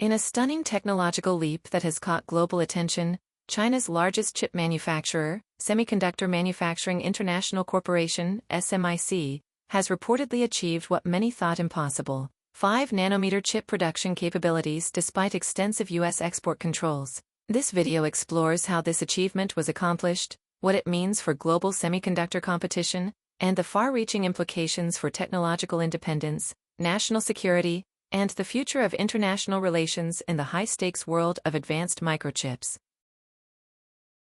In a stunning technological leap that has caught global attention, China's largest chip manufacturer, Semiconductor Manufacturing International Corporation, SMIC, has reportedly achieved what many thought impossible: 5-nanometer chip production capabilities despite extensive U.S. export controls. This video explores how this achievement was accomplished, what it means for global semiconductor competition, and the far-reaching implications for technological independence, national security, and the future of international relations in the high-stakes world of advanced microchips.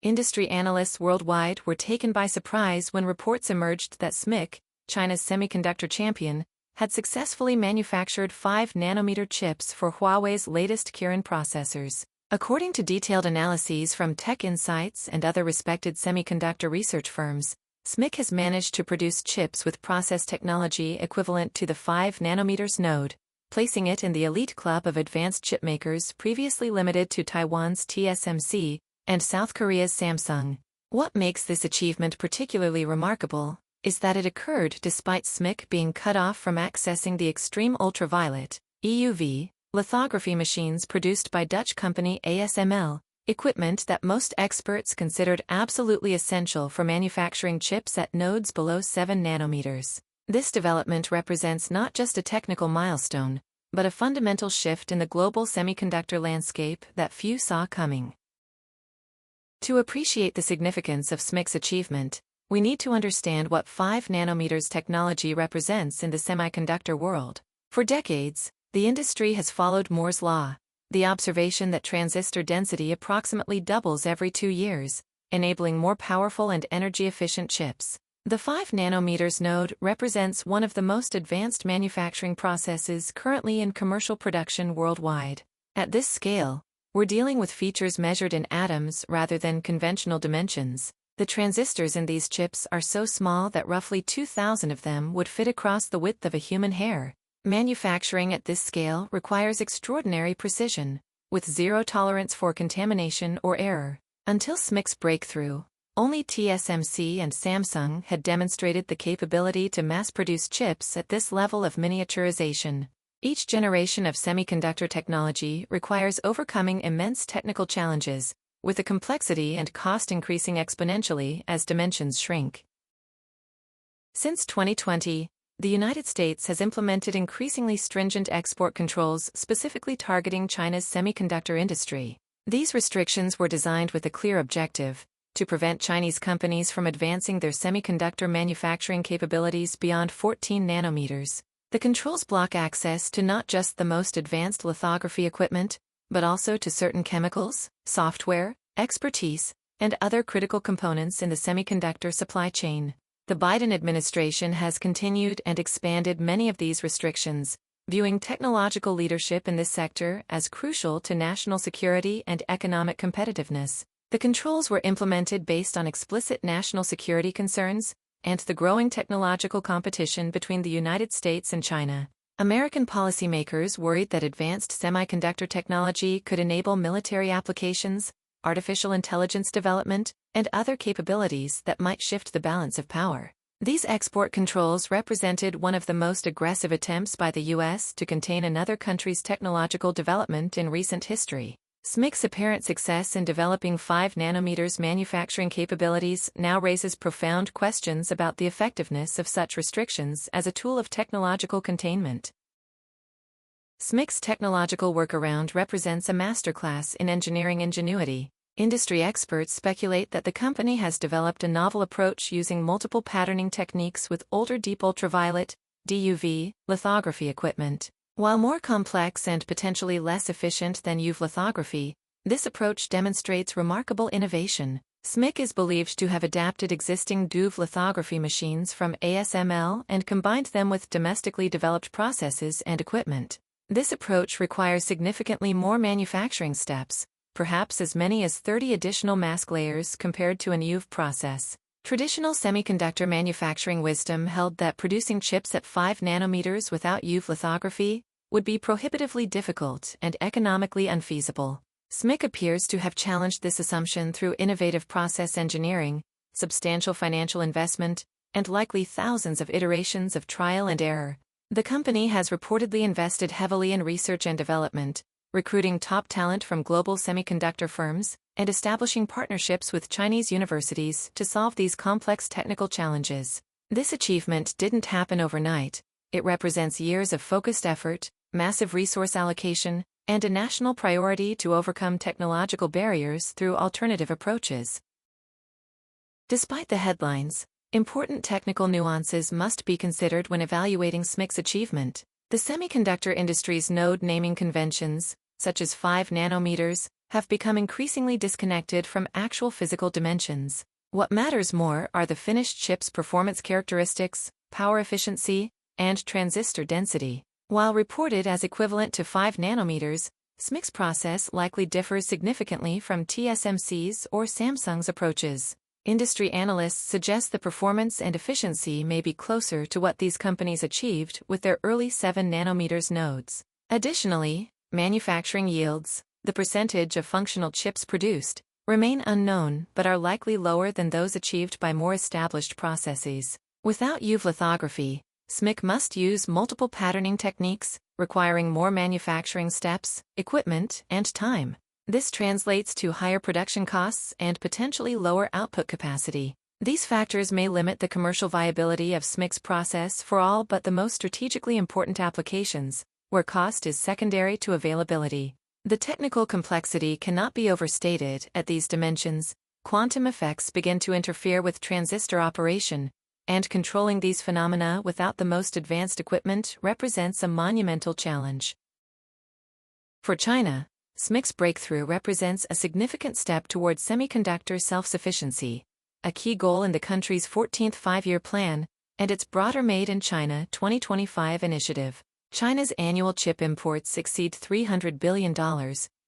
Industry analysts worldwide were taken by surprise when reports emerged that Smic, China's semiconductor champion, had successfully manufactured 5-nanometer chips for Huawei's latest Kirin processors. According to detailed analyses from Tech Insights and other respected semiconductor research firms, Smic has managed to produce chips with process technology equivalent to the 5-nanometers node, placing it in the elite club of advanced chipmakers previously limited to Taiwan's TSMC and South Korea's Samsung. What makes this achievement particularly remarkable is that it occurred despite Smic being cut off from accessing the extreme ultraviolet (EUV) lithography machines produced by Dutch company ASML, equipment that most experts considered absolutely essential for manufacturing chips at nodes below 7 nanometers. This development represents not just a technical milestone, but a fundamental shift in the global semiconductor landscape that few saw coming. To appreciate the significance of Smic's achievement, we need to understand what 5 nanometers technology represents in the semiconductor world. For decades, the industry has followed Moore's law, the observation that transistor density approximately doubles every 2 years, enabling more powerful and energy-efficient chips. The 5 nanometers node represents one of the most advanced manufacturing processes currently in commercial production worldwide. At this scale, we're dealing with features measured in atoms rather than conventional dimensions. The transistors in these chips are so small that roughly 2,000 of them would fit across the width of a human hair. Manufacturing at this scale requires extraordinary precision, with zero tolerance for contamination or error. Until Smic's breakthrough, only TSMC and Samsung had demonstrated the capability to mass-produce chips at this level of miniaturization. Each generation of semiconductor technology requires overcoming immense technical challenges, with the complexity and cost increasing exponentially as dimensions shrink. Since 2020, the United States has implemented increasingly stringent export controls specifically targeting China's semiconductor industry. These restrictions were designed with a clear objective: to prevent Chinese companies from advancing their semiconductor manufacturing capabilities beyond 14 nanometers. The controls block access to not just the most advanced lithography equipment, but also to certain chemicals, software, expertise, and other critical components in the semiconductor supply chain. The Biden administration has continued and expanded many of these restrictions, viewing technological leadership in this sector as crucial to national security and economic competitiveness. The controls were implemented based on explicit national security concerns and the growing technological competition between the United States and China. American policymakers worried that advanced semiconductor technology could enable military applications, artificial intelligence development, and other capabilities that might shift the balance of power. These export controls represented one of the most aggressive attempts by the U.S. to contain another country's technological development in recent history. Smic's apparent success in developing 5 nanometers manufacturing capabilities now raises profound questions about the effectiveness of such restrictions as a tool of technological containment. Smic's technological workaround represents a masterclass in engineering ingenuity. Industry experts speculate that the company has developed a novel approach using multiple patterning techniques with older deep ultraviolet (DUV) lithography equipment. While more complex and potentially less efficient than UV lithography, this approach demonstrates remarkable innovation. Smic is believed to have adapted existing DUV lithography machines from ASML and combined them with domestically developed processes and equipment. This approach requires significantly more manufacturing steps, perhaps as many as 30 additional mask layers compared to an UV process. Traditional semiconductor manufacturing wisdom held that producing chips at 5 nanometers without UV lithography would be prohibitively difficult and economically unfeasible. Smic appears to have challenged this assumption through innovative process engineering, substantial financial investment, and likely thousands of iterations of trial and error. The company has reportedly invested heavily in research and development, recruiting top talent from global semiconductor firms, and establishing partnerships with Chinese universities to solve these complex technical challenges. This achievement didn't happen overnight. It represents years of focused effort, massive resource allocation, and a national priority to overcome technological barriers through alternative approaches. Despite the headlines, important technical nuances must be considered when evaluating Smic's achievement. The semiconductor industry's node naming conventions, such as 5 nanometers, have become increasingly disconnected from actual physical dimensions. What matters more are the finished chip's performance characteristics, power efficiency, and transistor density. While reported as equivalent to 5 nanometers, Smic's process likely differs significantly from TSMC's or Samsung's approaches. Industry analysts suggest the performance and efficiency may be closer to what these companies achieved with their early 7 nanometers nodes. Additionally, manufacturing yields, the percentage of functional chips produced, remain unknown but are likely lower than those achieved by more established processes. Without UV lithography, Smic must use multiple patterning techniques, requiring more manufacturing steps, equipment, and time. This translates to higher production costs and potentially lower output capacity. These factors may limit the commercial viability of Smic's process for all but the most strategically important applications, where cost is secondary to availability. The technical complexity cannot be overstated. At these dimensions, quantum effects begin to interfere with transistor operation, and controlling these phenomena without the most advanced equipment represents a monumental challenge. For China, Smic's breakthrough represents a significant step toward semiconductor self-sufficiency, a key goal in the country's 14th Five-Year Plan and its broader Made in China 2025 initiative. China's annual chip imports exceed $300 billion,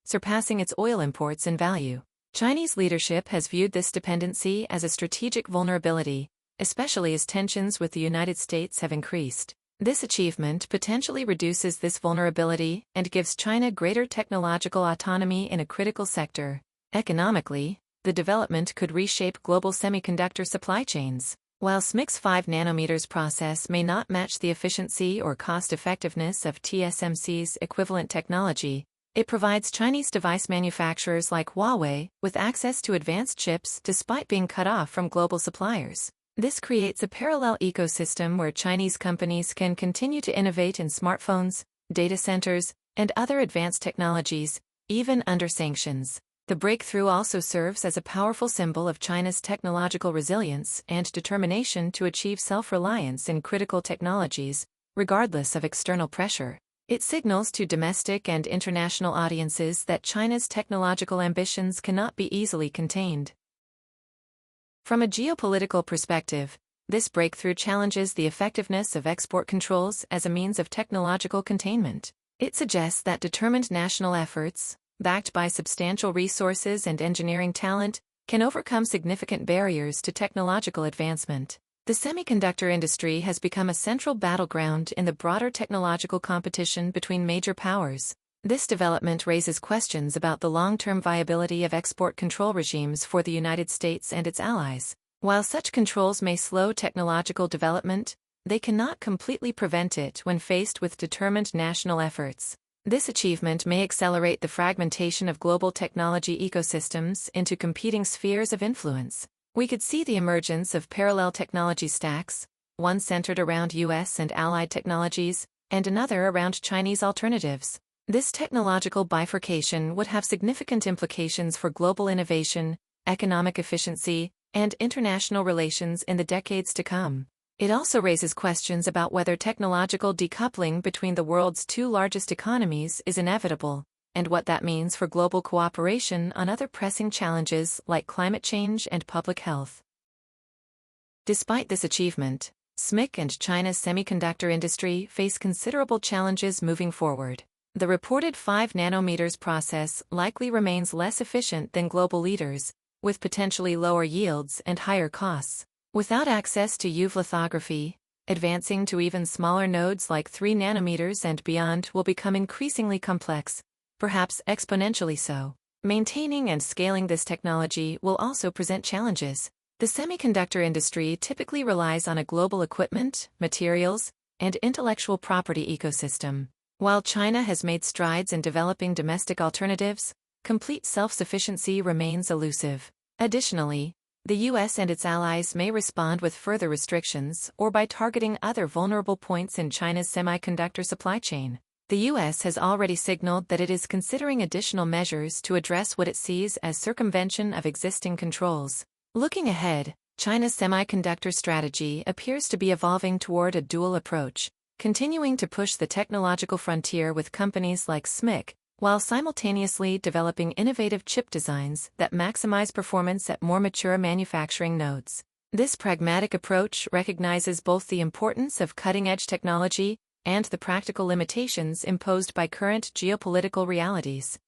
surpassing its oil imports in value. Chinese leadership has viewed this dependency as a strategic vulnerability, especially as tensions with the United States have increased. This achievement potentially reduces this vulnerability and gives China greater technological autonomy in a critical sector. Economically, the development could reshape global semiconductor supply chains. While Smic's 5 nanometers process may not match the efficiency or cost-effectiveness of TSMC's equivalent technology, it provides Chinese device manufacturers like Huawei with access to advanced chips despite being cut off from global suppliers. This creates a parallel ecosystem where Chinese companies can continue to innovate in smartphones, data centers, and other advanced technologies, even under sanctions. The breakthrough also serves as a powerful symbol of China's technological resilience and determination to achieve self-reliance in critical technologies, regardless of external pressure. It signals to domestic and international audiences that China's technological ambitions cannot be easily contained. From a geopolitical perspective, this breakthrough challenges the effectiveness of export controls as a means of technological containment. It suggests that determined national efforts, backed by substantial resources and engineering talent, can overcome significant barriers to technological advancement. The semiconductor industry has become a central battleground in the broader technological competition between major powers. This development raises questions about the long-term viability of export control regimes for the United States and its allies. While such controls may slow technological development, they cannot completely prevent it when faced with determined national efforts. This achievement may accelerate the fragmentation of global technology ecosystems into competing spheres of influence. We could see the emergence of parallel technology stacks, one centered around US and allied technologies, and another around Chinese alternatives. This technological bifurcation would have significant implications for global innovation, economic efficiency, and international relations in the decades to come. It also raises questions about whether technological decoupling between the world's two largest economies is inevitable, and what that means for global cooperation on other pressing challenges like climate change and public health. Despite this achievement, Smic and China's semiconductor industry face considerable challenges moving forward. The reported 5 nanometers process likely remains less efficient than global leaders, with potentially lower yields and higher costs. Without access to UV lithography, advancing to even smaller nodes like 3 nanometers and beyond will become increasingly complex, perhaps exponentially so. Maintaining and scaling this technology will also present challenges. The semiconductor industry typically relies on a global equipment, materials, and intellectual property ecosystem. While China has made strides in developing domestic alternatives, complete self-sufficiency remains elusive. Additionally, the U.S. and its allies may respond with further restrictions or by targeting other vulnerable points in China's semiconductor supply chain. The U.S. has already signaled that it is considering additional measures to address what it sees as circumvention of existing controls. Looking ahead, China's semiconductor strategy appears to be evolving toward a dual approach, continuing to push the technological frontier with companies like Smic, while simultaneously developing innovative chip designs that maximize performance at more mature manufacturing nodes. This pragmatic approach recognizes both the importance of cutting-edge technology and the practical limitations imposed by current geopolitical realities.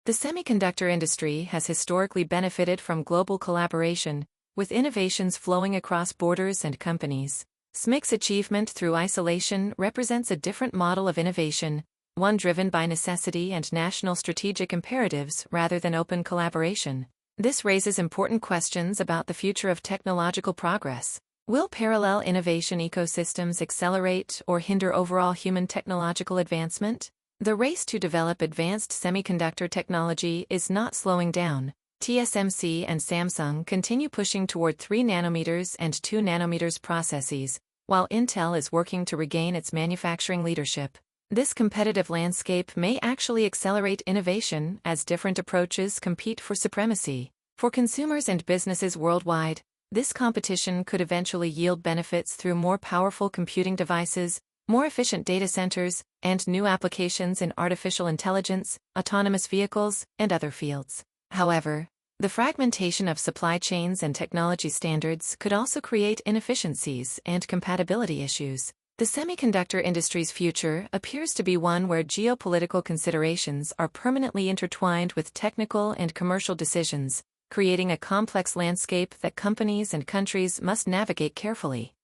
The semiconductor industry has historically benefited from global collaboration, with innovations flowing across borders and companies. Smic's achievement through isolation represents a different model of innovation, one driven by necessity and national strategic imperatives rather than open collaboration. This raises important questions about the future of technological progress. Will parallel innovation ecosystems accelerate or hinder overall human technological advancement? The race to develop advanced semiconductor technology is not slowing down. TSMC and Samsung continue pushing toward 3 nanometers and 2 nanometers processes, while Intel is working to regain its manufacturing leadership. This competitive landscape may actually accelerate innovation as different approaches compete for supremacy. For consumers and businesses worldwide, this competition could eventually yield benefits through more powerful computing devices, more efficient data centers, and new applications in artificial intelligence, autonomous vehicles, and other fields. However, the fragmentation of supply chains and technology standards could also create inefficiencies and compatibility issues. The semiconductor industry's future appears to be one where geopolitical considerations are permanently intertwined with technical and commercial decisions, creating a complex landscape that companies and countries must navigate carefully.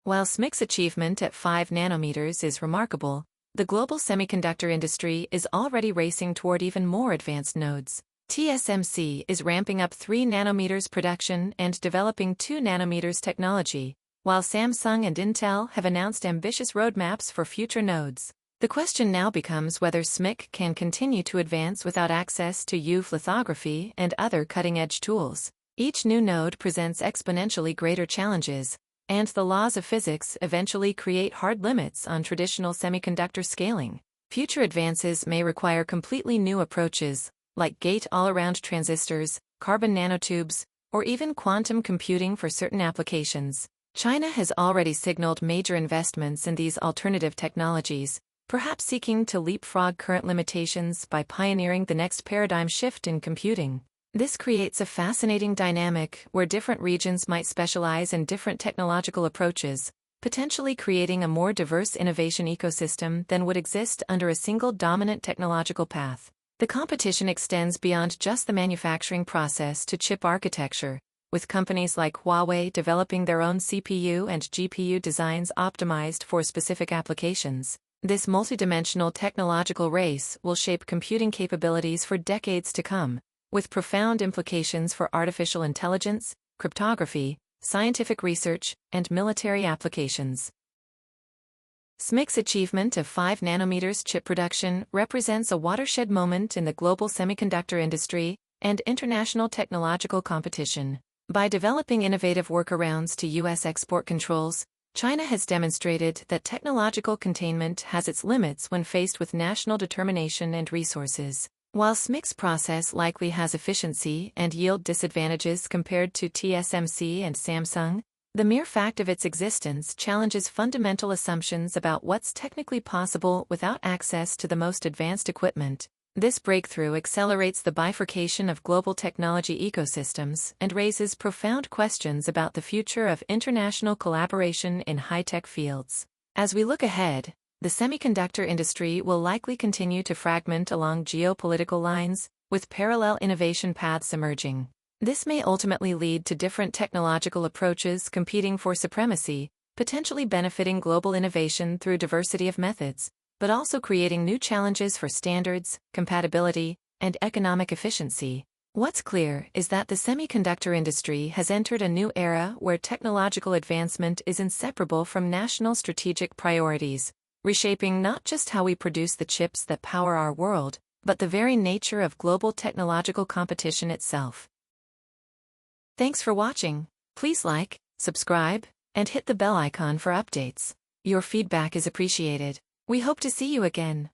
While Smic's achievement at 5 nanometers is remarkable, the global semiconductor industry is already racing toward even more advanced nodes. TSMC is ramping up 3 nanometers production and developing 2 nanometers technology, while Samsung and Intel have announced ambitious roadmaps for future nodes. The question now becomes whether Smic can continue to advance without access to UV lithography and other cutting-edge tools. Each new node presents exponentially greater challenges, and the laws of physics eventually create hard limits on traditional semiconductor scaling. Future advances may require completely new approaches, like gate-all-around transistors, carbon nanotubes, or even quantum computing for certain applications. China has already signaled major investments in these alternative technologies, perhaps seeking to leapfrog current limitations by pioneering the next paradigm shift in computing. This creates a fascinating dynamic where different regions might specialize in different technological approaches, potentially creating a more diverse innovation ecosystem than would exist under a single dominant technological path. The competition extends beyond just the manufacturing process to chip architecture, with companies like Huawei developing their own CPU and GPU designs optimized for specific applications. This multidimensional technological race will shape computing capabilities for decades to come, with profound implications for artificial intelligence, cryptography, scientific research, and military applications. Smic's achievement of 5 nanometers chip production represents a watershed moment in the global semiconductor industry and international technological competition. By developing innovative workarounds to U.S. export controls, China has demonstrated that technological containment has its limits when faced with national determination and resources. While Smic's process likely has efficiency and yield disadvantages compared to TSMC and Samsung, the mere fact of its existence challenges fundamental assumptions about what's technically possible without access to the most advanced equipment. This breakthrough accelerates the bifurcation of global technology ecosystems and raises profound questions about the future of international collaboration in high-tech fields. As we look ahead, the semiconductor industry will likely continue to fragment along geopolitical lines, with parallel innovation paths emerging. This may ultimately lead to different technological approaches competing for supremacy, potentially benefiting global innovation through diversity of methods, but also creating new challenges for standards, compatibility, and economic efficiency. What's clear is that the semiconductor industry has entered a new era where technological advancement is inseparable from national strategic priorities, reshaping not just how we produce the chips that power our world, but the very nature of global technological competition itself. Thanks for watching. Please like, subscribe, and hit the bell icon for updates. Your feedback is appreciated. We hope to see you again.